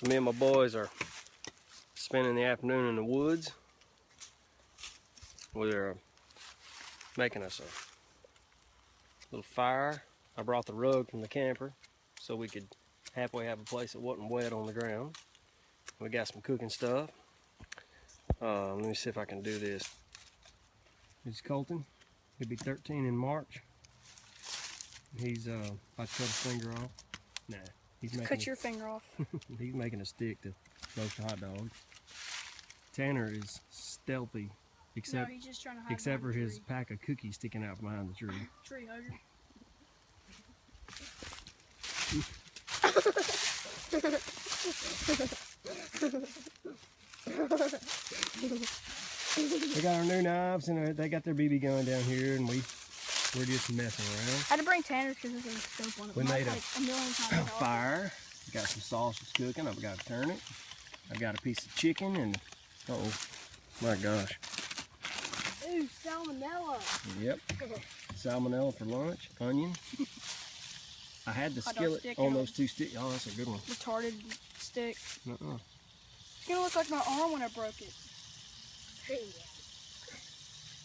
So me and my boys are spending the afternoon in the woods. We're making us a little fire. I brought the rug from the camper so we could halfway have a place that wasn't wet on the ground. We got some cooking stuff. Let me see if I can do this. This is Colton. He'll be 13 in March. He's about to cut his finger off. Nah, he's making. Cut your finger off. He's making a stick to roast a hot dog. Tanner is stealthy, except No, he's just trying to hide except for behind the his pack of cookies sticking out behind the tree. tree hugger. They got our new knives and they got their BB gun down here, and we're just messing around. I had to bring Tanner because there's a stove on it. We made like a million times fire. Got some sausage cooking. I've got to turn it. I've got a piece of chicken and oh my gosh. Ooh, salmonella. Yep. Salmonella for lunch. Onion. I had the Hot dog skillet stick on and those two sticks. Oh, that's a good one. Retarded stick. Uh-uh. It's gonna look like my arm when I broke it.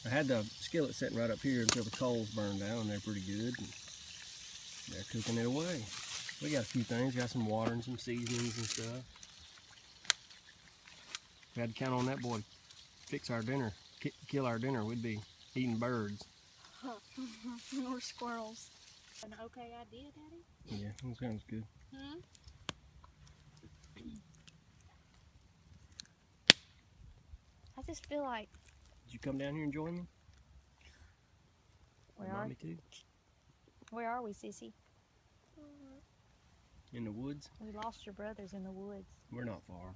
I had the skillet sitting right up here until the coals burned down, and they're pretty good. And they're cooking it away. We got a few things. Got some water and some seasonings and stuff. We had to count on that boy to fix our dinner, kill our dinner. We'd be eating birds. Or squirrels. An okay idea, Daddy? Yeah, that sounds good. Hmm? I just feel like Did you come down here and join me? Where Want are- me to? where are we, Sissy? In the woods? We lost your brothers in the woods. We're not far.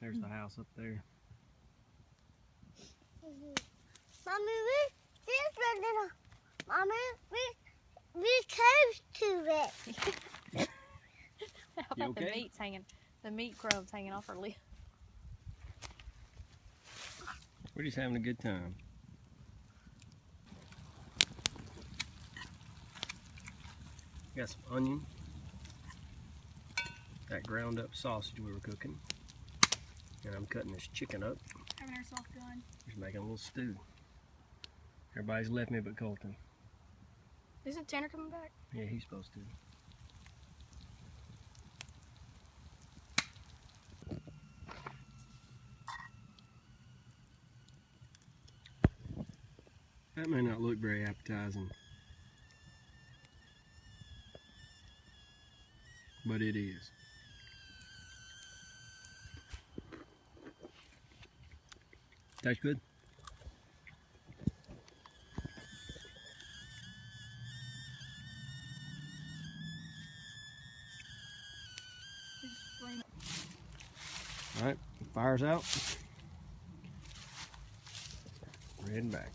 There's the house up there. Mommy, we close to it. How You about the okay? meat's hanging, the meat crumbs hanging off her lip? We're just having a good time. Got some onion. That ground up sausage we were cooking. And I'm cutting this chicken up. Having herself done. Just making a little stew. Everybody's left me but Colton. Isn't Tanner coming back? Yeah, he's supposed to. That may not look very appetizing, but it is. Tastes good. All right, fire's out. We're heading back.